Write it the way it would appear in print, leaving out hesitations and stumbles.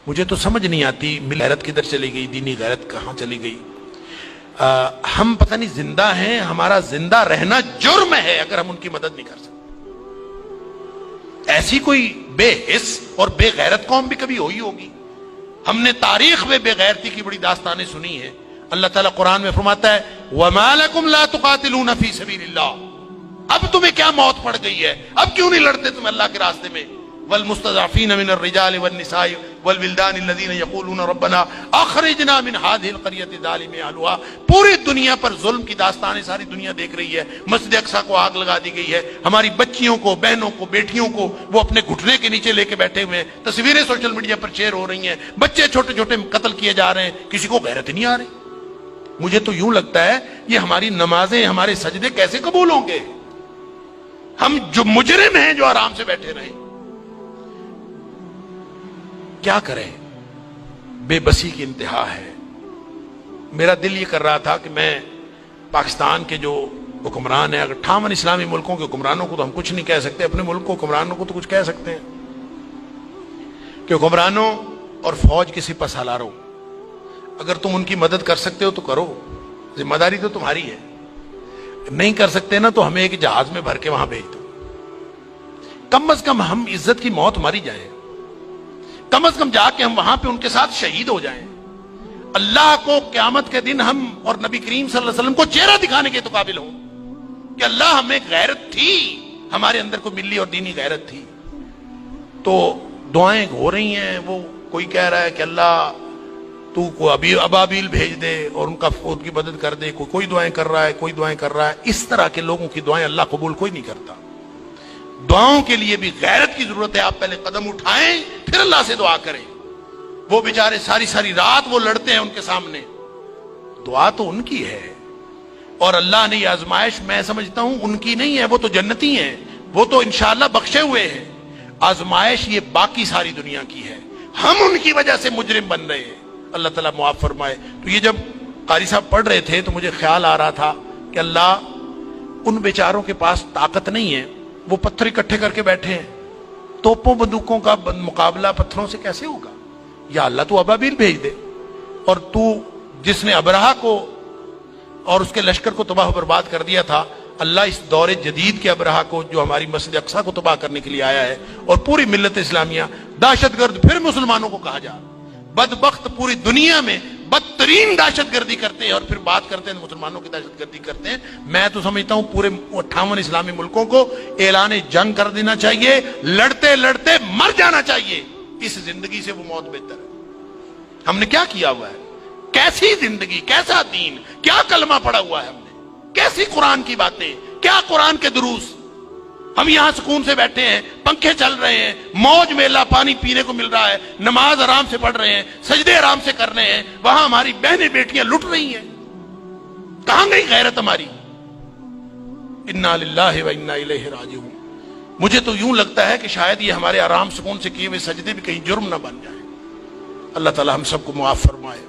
مجھے تو سمجھ نہیں آتی ملی غیرت کدھر چلی گئی، دینی غیرت کہاں چلی گئی۔ ہم پتہ نہیں زندہ ہیں، ہمارا زندہ رہنا جرم ہے اگر ہم ان کی مدد نہیں کر سکتے۔ ایسی کوئی بے حس اور بے غیرت قوم بھی کبھی ہوئی ہوگی؟ ہم نے تاریخ میں بے غیرتی کی بڑی داستانیں سنی ہیں۔ اللہ تعالیٰ قرآن میں فرماتا ہے وَمَا لَكُمْ لَا تُقَاتِلُونَ فِي سَبِيلِ اللَّهِ، اب تمہیں کیا موت پڑ گئی ہے، اب کیوں نہیں لڑتے تم اللہ کے راستے میں؟ وَالْمُسْتَضْعَفِينَ مِنَ الرِّجَالِ وَالنِّسَاءِ وَالْوِلْدَانِ الَّذِينَ يَقُولُونَ رَبَّنَا أَخْرِجْنَا مِنْ هَذِهِ الْقَرْيَةِ الظَّالِمِ أَهْلُهَا، پوری دنیا پر ظلم کی داستانیں ساری دنیا دیکھ رہی ہے۔ مسجد اقصیٰ کو آگ لگا دی گئی ہے، ہماری بچیوں کو، بہنوں کو، بیٹیوں کو وہ اپنے گھٹنے کے نیچے لے کے بیٹھے ہوئے ہیں، تصویریں سوشل میڈیا پر شیئر ہو رہی ہیں، بچے چھوٹے چھوٹے قتل کیے جا رہے ہیں، کسی کو غیرت نہیں آ رہی۔ مجھے تو یوں لگتا ہے یہ ہماری نمازیں، ہمارے سجدے کیسے قبول ہوں گے؟ ہم جو مجرم ہیں جو آرام سے بیٹھے رہیں، کیا کریں؟ بے بسی کی انتہا ہے۔ میرا دل یہ کر رہا تھا کہ میں پاکستان کے جو حکمران ہیں، اگر 58 اسلامی ملکوں کے حکمرانوں کو تو ہم کچھ نہیں کہہ سکتے، اپنے ملک کو حکمرانوں کو تو کچھ کہہ سکتے ہیں کہ حکمرانوں اور فوج کے سپہ سالاروں، اگر تم ان کی مدد کر سکتے ہو تو کرو، ذمہ داری تو تمہاری ہے۔ نہیں کر سکتے نا تو ہمیں ایک جہاز میں بھر کے وہاں بھیج دو، کم از کم ہم عزت کی موت ماری جائیں، کم از کم جا کے ہم وہاں پہ ان کے ساتھ شہید ہو جائیں، اللہ کو قیامت کے دن ہم اور نبی کریم صلی اللہ علیہ وسلم کو چہرہ دکھانے کے تو قابل ہوں کہ اللہ ہمیں ایک غیرت تھی، ہمارے اندر کوئی ملی اور دینی غیرت تھی۔ تو دعائیں ہو رہی ہیں، وہ کوئی کہہ رہا ہے کہ اللہ تو کو ابابیل بھیج دے اور ان کی مدد کر دے، کوئی دعائیں کر رہا ہے، کوئی دعائیں کر رہا ہے۔ اس طرح کے لوگوں کی دعائیں اللہ قبول کوئی نہیں کرتا۔ دعاؤں کے لیے بھی غیرت کی ضرورت ہے، آپ پہلے قدم اٹھائیں پھر اللہ سے دعا کریں۔ وہ بیچارے ساری ساری رات وہ لڑتے ہیں ان کے سامنے، دعا تو ان کی ہے، اور اللہ نے یہ آزمائش میں سمجھتا ہوں ان کی نہیں ہے، وہ تو جنتی ہیں، وہ تو انشاءاللہ بخشے ہوئے ہیں۔ آزمائش یہ باقی ساری دنیا کی ہے، ہم ان کی وجہ سے مجرم بن رہے ہیں، اللہ تعالیٰ معاف فرمائے۔ تو یہ جب قاری صاحب پڑھ رہے تھے تو مجھے خیال آ رہا تھا کہ اللہ ان بیچاروں کے پاس طاقت نہیں ہے، وہ پتھر اکٹھے کر کے بیٹھے ہیں، توپوں بندوقوں کا مقابلہ پتھروں سے کیسے ہوگا؟ یا اللہ تو ابابیل بھیج دے، اور تو جس نے ابرہہ کو اور اس کے لشکر کو تباہ و برباد کر دیا تھا، اللہ اس دور جدید کے ابرہہ کو جو ہماری مسجد اقصیٰ کو تباہ کرنے کے لیے آیا ہے اور پوری ملت اسلامیہ دہشت گرد پھر مسلمانوں کو کہا جا، بدبخت پوری دنیا میں بدترین دہشت گردی کرتے ہیں اور پھر بات کرتے ہیں مسلمانوں کی دہشت گردی کرتے ہیں۔ میں تو سمجھتا ہوں پورے 58 اسلامی ملکوں کو اعلان جنگ کر دینا چاہیے، لڑتے لڑتے مر جانا چاہیے، اس زندگی سے وہ موت بہتر ہے۔ ہم نے کیا کیا ہوا ہے؟ کیسی زندگی، کیسا دین، کیا کلمہ پڑا ہوا ہے ہم نے، کیسی قرآن کی باتیں، کیا قرآن کے دروس۔ ہم یہاں سکون سے بیٹھے ہیں، پنکھے چل رہے ہیں، موج میلہ پانی پینے کو مل رہا ہے، نماز آرام سے پڑھ رہے ہیں، سجدے آرام سے کر رہے ہیں، وہاں ہماری بہنیں بیٹیاں لٹ رہی ہیں۔ کہاں گئی غیرت ہماری؟ انا للہ و انا الیہ راجعون۔ مجھے تو یوں لگتا ہے کہ شاید یہ ہمارے آرام سکون سے کیے ہوئے سجدے بھی کہیں جرم نہ بن جائیں۔ اللہ تعالی ہم سب کو معاف فرمائے۔